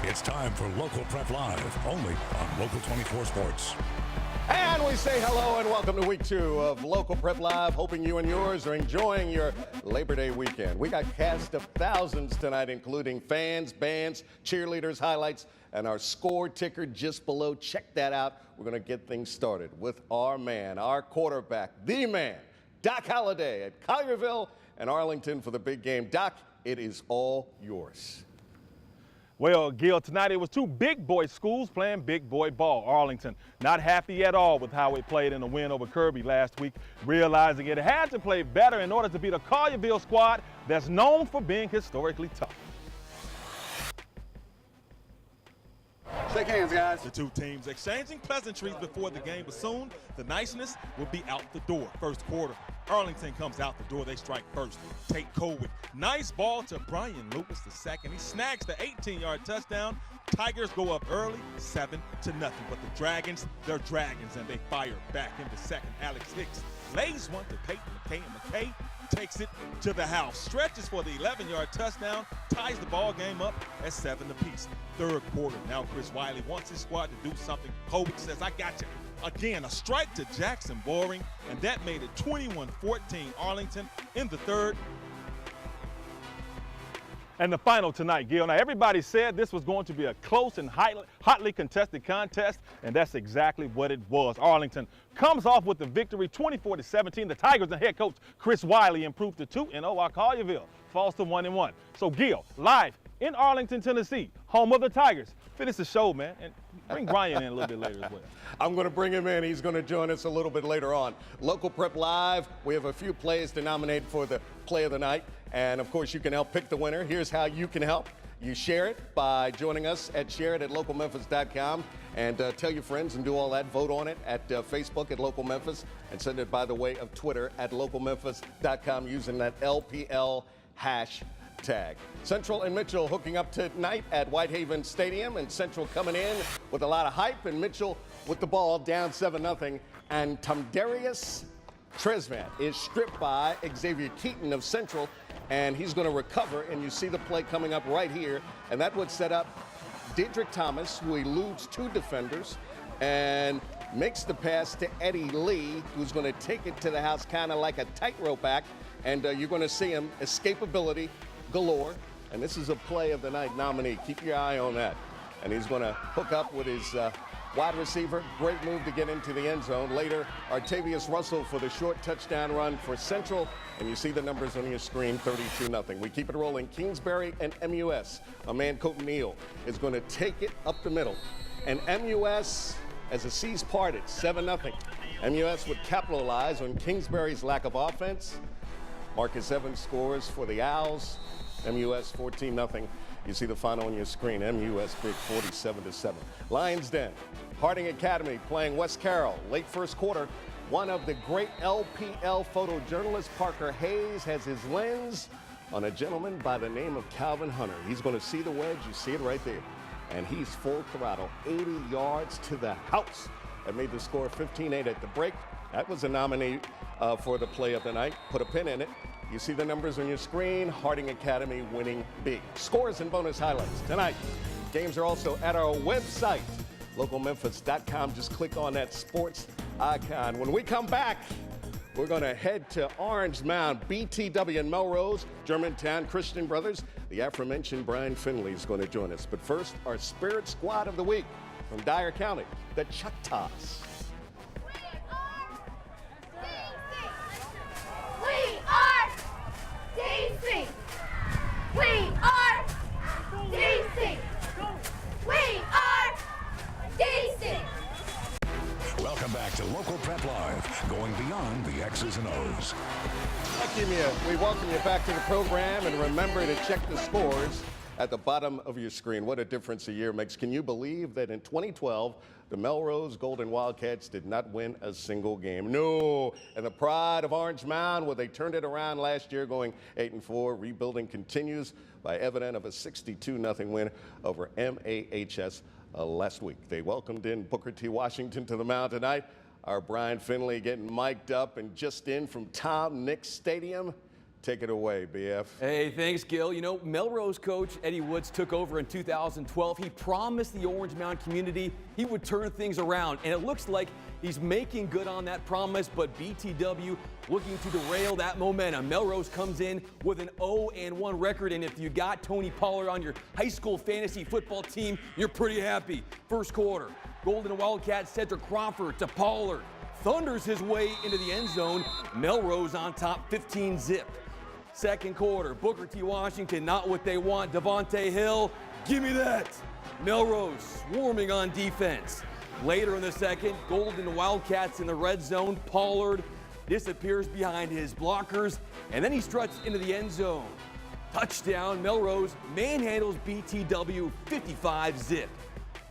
It's time for Local Prep Live, only on Local 24 Sports. And we say hello and welcome to week 2 of Local Prep Live. Hoping you and yours are enjoying your Labor Day weekend. We got cast of thousands tonight, including fans, bands, cheerleaders, highlights, and our score ticker just below. Check that out. We're going to get things started with our man, our quarterback, the man, Doc Holliday at Collierville and Arlington for the big game. Doc, it is all yours. Well, Gil, tonight it was two big boy schools playing big boy ball. Arlington not happy at all with how it played in the win over Kirby last week, realizing it had to play better in order to beat a Collierville squad that's known for being historically tough. Shake hands, guys. The two teams exchanging pleasantries before the game, but soon the niceness will be out the door. First quarter, Arlington comes out the door. They strike first. Tate Colwick. Nice ball to Brian Lucas the second. He snags the 18-yard touchdown. Tigers go up early, 7-0. But the Dragons, they're Dragons, and they fire back in the second. Alex Hicks lays one to Peyton McKay, and McKay takes it to the house. Stretches for the 11-yard touchdown, ties the ball game up at 7 apiece. Third quarter, now Chris Wiley wants his squad to do something. Colwick says, I got you. Again, a strike to Jackson Boring, and that made it 21-14 Arlington in the third. And the final tonight, Gil. Now, everybody said this was going to be a close and hotly contested contest, and that's exactly what it was. Arlington comes off with the victory, 24-17. The Tigers and head coach Chris Wiley improved to 2-0, while Collierville falls to 1-1. So, Gil, live in Arlington, Tennessee, home of the Tigers. Finish the show, man, and bring Brian in a little bit later as well. I'm going to bring him in. He's going to join us a little bit later on. Local Prep Live, we have a few plays to nominate for the play of the night. And, of course, you can help pick the winner. Here's how you can help. You share it by joining us at shareit@localmemphis.com and tell your friends and do all that. Vote on it at Facebook at Local Memphis and send it by the way of Twitter at localmemphis.com using that LPL hashtag. Central and Mitchell hooking up tonight at Whitehaven Stadium, and Central coming in with a lot of hype, and Mitchell with the ball down 7-0. And Tomdarius Tresvant is stripped by Xavier Keaton of Central, and he's going to recover, and you see the play coming up right here, and that would set up Dedrick Thomas, who eludes two defenders and makes the pass to Eddie Lee, who's going to take it to the house kind of like a tightrope act, and you're going to see him escapability galore, and this is a play of the night nominee. Keep your eye on that, and he's going to hook up with his wide receiver. Great move to get into the end zone. Later, Artavius Russell for the short touchdown run for Central. And you see the numbers on your screen, 32-0. We keep it rolling. Kingsbury and MUS. My man, Colt Neal, is going to take it up the middle. And MUS, as the seas parted, 7-0. MUS would capitalize on Kingsbury's lack of offense. Marcus Evans scores for the Owls. MUS 14-0. You see the final on your screen. MUS big 47-7. Lions Den. Harding Academy playing West Carroll. Late first quarter. One of the great LPL photojournalists, Parker Hayes, has his lens on a gentleman by the name of Calvin Hunter. He's going to see the wedge. You see it right there. And he's full throttle, 80 yards to the house. That made the score 15-8 at the break. That was a nominee for the play of the night. Put a pin in it. You see the numbers on your screen. Harding Academy winning big. Scores and bonus highlights tonight. Games are also at our website, localmemphis.com. Just click on that sports icon. When we come back, we're going to head to Orange Mound, BTW in Melrose, Germantown Christian Brothers. The aforementioned Bryan Fenley is going to join us. But first, our Spirit Squad of the Week from Dyer County, the Choctaws. We are DC. We are DC. We are DC. Welcome back to Local Prep Live, going beyond the X's and O's. Thank you, Mia. We welcome you back to the program, and remember to check the scores at the bottom of your screen. What a difference a year makes. Can you believe that in 2012, the Melrose Golden Wildcats did not win a single game? No. And the pride of Orange Mound, where they turned it around last year, going 8-4. Rebuilding continues by evidence of a 62-0 win over MAHS last week. They welcomed in Booker T. Washington to the mound tonight. Our Bryan Fenley getting mic'd up and just in from Tom Nix Stadium. Take it away, BF. Hey, thanks, Gil. You know, Melrose coach Eddie Woods took over in 2012. He promised the Orange Mound community he would turn things around, and it looks like he's making good on that promise, but BTW looking to derail that momentum. Melrose comes in with an 0-1 record, and if you got Tony Pollard on your high school fantasy football team, you're pretty happy. First quarter, Golden Wildcats Cedric Crawford to Pollard. Thunders his way into the end zone. Melrose on top, 15-zip. Second quarter, Booker T. Washington, not what they want. Devontae Hill, give me that. Melrose swarming on defense. Later in the second, Golden Wildcats in the red zone. Pollard disappears behind his blockers, and then he struts into the end zone. Touchdown, Melrose manhandles BTW 55-zip.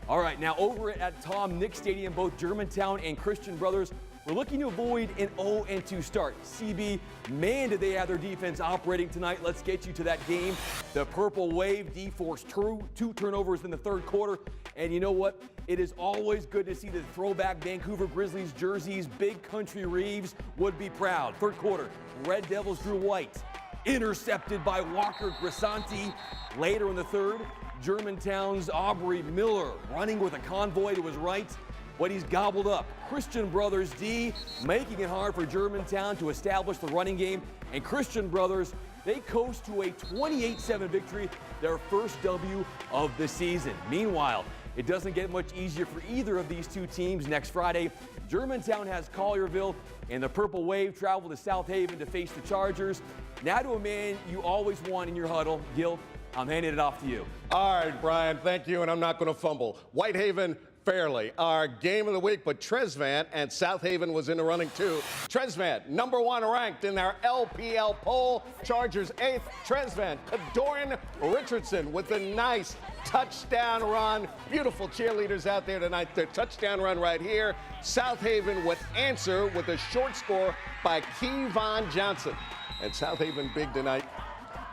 All right, now over at Tom Nick Stadium, both Germantown and Christian Brothers we're looking to avoid an 0-2 start. CB, man, did they have their defense operating tonight. Let's get you to that game. The Purple Wave de-forced two turnovers in the third quarter. And you know what? It is always good to see the throwback Vancouver Grizzlies jerseys. Big Country Reeves would be proud. Third quarter, Red Devils drew white. Intercepted by Walker Grisanti. Later in the third, Germantown's Aubrey Miller running with a convoy to his right. But he's gobbled up. Christian Brothers D making it hard for Germantown to establish the running game. And Christian Brothers, they coast to a 28-7 victory, their first W of the season. Meanwhile, it doesn't get much easier for either of these two teams. Next Friday, Germantown has Collierville, and the Purple Wave travel to South Haven to face the Chargers. Now to a man you always want in your huddle, Gil. I'm handing it off to you. All right, Brian, thank you, and I'm not going to fumble. Whitehaven, Fairleigh, our game of the week, but Tresvant and South Haven was in the running too. Tresvant, number 1 ranked in their LPL poll. Chargers 8th. Tresvant, Kadoran Richardson with a nice touchdown run. Beautiful cheerleaders out there tonight. Their touchdown run right here. South Haven would answer with a short score by Kevon Johnson. And South Haven big tonight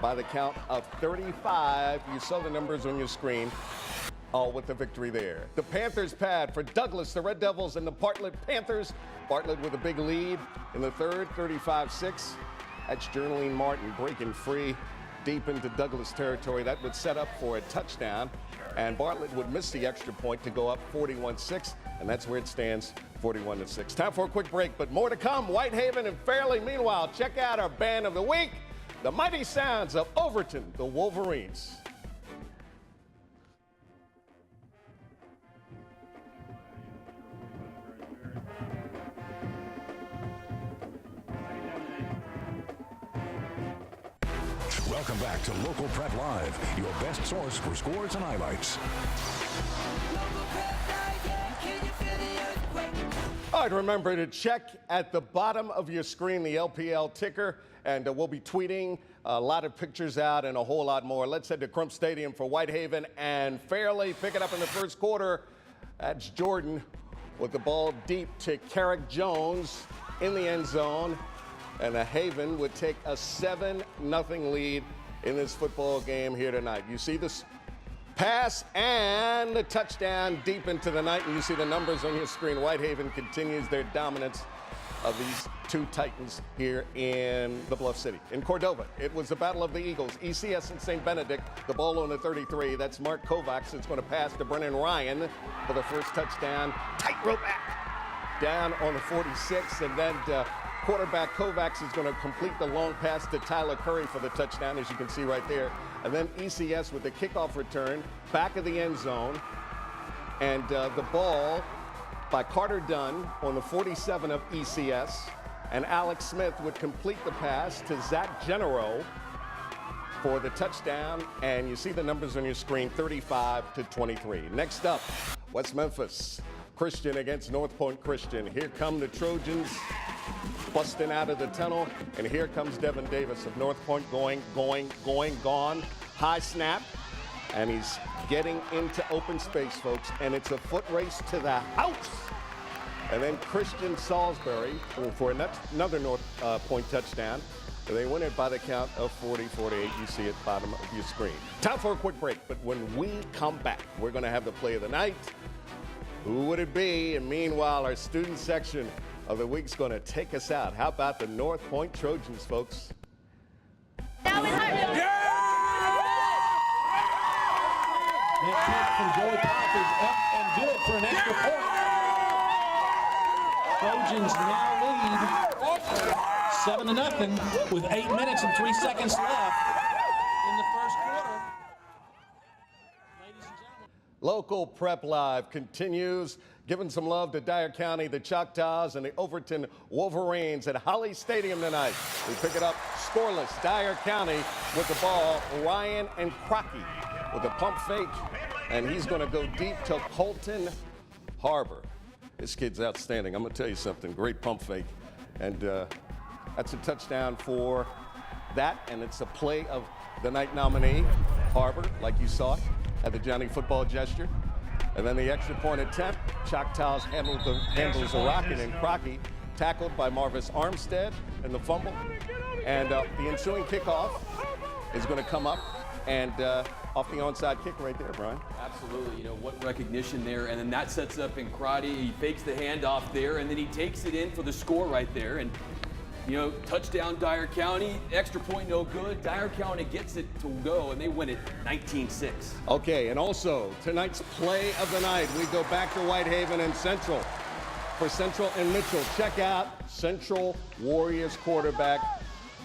by the count of 35. You saw the numbers on your screen. All with the victory there. The Panthers pad for Douglas, the Red Devils, and the Bartlett Panthers. Bartlett with a big lead in the third, 35-6. That's Jernaline Martin breaking free deep into Douglas territory. That would set up for a touchdown, and Bartlett would miss the extra point to go up 41-6, and that's where it stands, 41-6. Time for a quick break, but more to come. Whitehaven and Fairleigh. Meanwhile, check out our band of the week, the mighty sounds of Overton, the Wolverines. Welcome back to Local Prep Live, your best source for scores and highlights. All right, remember to check at the bottom of your screen the LPL ticker, and we'll be tweeting a lot of pictures out and a whole lot more. Let's head to Crump Stadium for Whitehaven and Fairleigh. Pick it up in the first quarter. That's Jordan with the ball deep to Carrick Jones in the end zone. And the Haven would take a 7-0 lead in this football game here tonight. You see this pass and the touchdown deep into the night, and you see the numbers on your screen. Whitehaven continues their dominance of these two Titans here in the Bluff City. In Cordova, it was the Battle of the Eagles. ECS and St. Benedict, the ball on the 33. That's Mark Kovacs. It's going to pass to Brennan Ryan for the first touchdown. Tightrope back down on the 46, and then quarterback Kovacs is going to complete the long pass to Tyler Curry for the touchdown, as you can see right there. And then ECS with the kickoff return, back of the end zone. And the ball by Carter Dunn on the 47 of ECS. And Alex Smith would complete the pass to Zach Genero for the touchdown. And you see the numbers on your screen, 35-23. Next up, West Memphis Christian against North Point Christian. Here come the Trojans busting out of the tunnel, and here comes Devin Davis of North Point gone. High snap, and he's getting into open space, folks, and it's a foot race to the house. And then Christian Salisbury for another North Point touchdown. They win it by the count of 40-48. You see it bottom of your screen. Time for a quick break, but when we come back, we're going to have the play of the night. Who would it be? And meanwhile, our student section of the week's going to take us out. How about the North Point Trojans, folks? That kick from Joey Pop is up and good for an extra point. Trojans now lead 7-0 with 8 minutes and 3 seconds left in the first quarter. Ladies and gentlemen. Local Prep Live continues, giving some love to Dyer County, the Choctaws, and the Overton Wolverines at Holly Stadium tonight. We pick it up scoreless. Dyer County with the ball. Ryan and Crockett with a pump fake, and he's going to go deep to Colton Harbor. This kid's outstanding. I'm going to tell you something. Great pump fake, and that's a touchdown for that, and it's a play of the night nominee, Harbor, like you saw it, at the Johnny Football gesture. And then the extra point attempt, Choctaws handles the rocket, and Crockett tackled by Marvis Armstead in the fumble. And the ensuing kickoff is going to come up and off the onside kick right there, Brian. Absolutely. You know, what recognition there. And then that sets up in Crotty. He fakes the handoff there, and then he takes it in for the score right there. And, you know, touchdown Dyer County. Extra point no good. Dyer County gets it to go, and they win it 19-6. Okay, and also tonight's play of the night, we go back to Whitehaven and Central. For Central and Mitchell, check out Central Warriors quarterback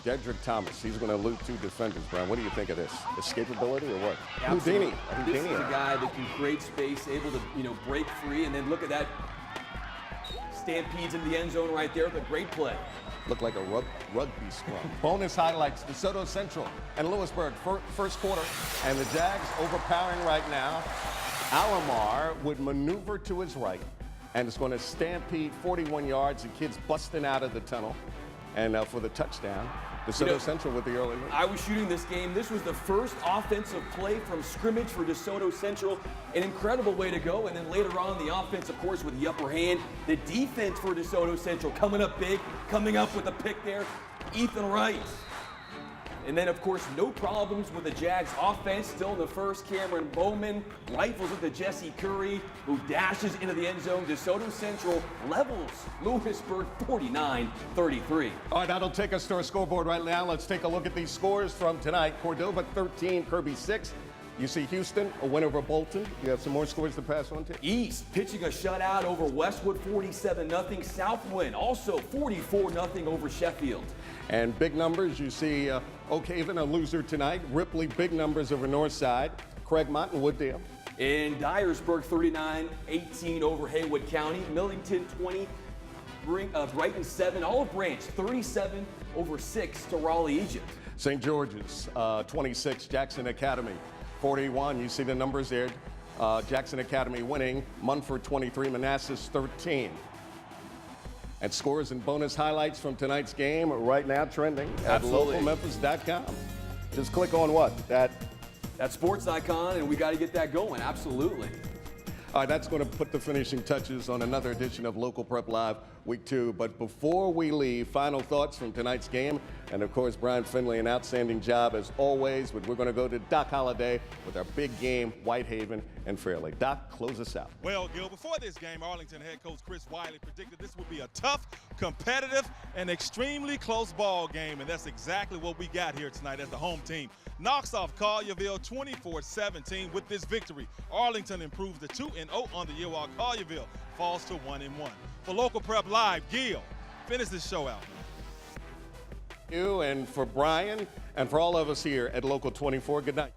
Dedrick Thomas. He's going to elude 2 defenders, Brian. What do you think of this? Escapability or what? Absolutely. Houdini. This is a guy that can create space, able to, you know, break free, and then look at that. Stampedes in the end zone right there. The great play. Looked like a rugby scrum. Bonus highlights, DeSoto Central and Lewisburg first quarter, and the Jags overpowering right now. Alomar would maneuver to his right, and it's going to stampede 41 yards. The kid's busting out of the tunnel, and for the touchdown, DeSoto Central with the early lead. I was shooting this game. This was the first offensive play from scrimmage for DeSoto Central. An incredible way to go. And then later on, the offense, of course, with the upper hand. The defense for DeSoto Central coming up big, coming up with a pick there. Ethan Wright. And then, of course, no problems with the Jags offense. Still in the first, Cameron Bowman rifles it to Jesse Curry, who dashes into the end zone. DeSoto Central levels Lewisburg 49-33. All right, that'll take us to our scoreboard right now. Let's take a look at these scores from tonight. Cordova 13, Kirby 6. You see Houston, a win over Bolton. You have some more scores to pass on to? East pitching a shutout over Westwood 47-0. Southwind also 44-0 over Sheffield. And big numbers, you see Oakhaven, a loser tonight. Ripley, big numbers over Northside. Craigmont and Wooddale. And Dyersburg 39-18 over Haywood County. Millington 20, Brighton 7. Olive Branch 37 over 6 to Raleigh, Egypt. St. George's 26, Jackson Academy 41. You see the numbers there. Jackson Academy winning. Munford 23, Manassas 13. And scores and bonus highlights from tonight's game right now trending at localmemphis.com. Just click on what? That sports icon, and we got to get that going. Absolutely. All right, that's going to put the finishing touches on another edition of Local Prep Live Week 2. But before we leave, final thoughts from tonight's game. And, of course, Bryan Fenley, an outstanding job as always. But we're going to go to Doc Holliday with our big game, Whitehaven and Fairleigh. Doc, close us out. Well, Gil, before this game, Arlington head coach Chris Wiley predicted this would be a tough, competitive, and extremely close ball game. And that's exactly what we got here tonight as the home team. Knocks off Collierville 24-17 with this victory. Arlington improves to 2-0 on the year, while Collierville falls to 1-1. For Local Prep Live, Gil, finish this show out. You and for Brian and for all of us here at Local 24, good night.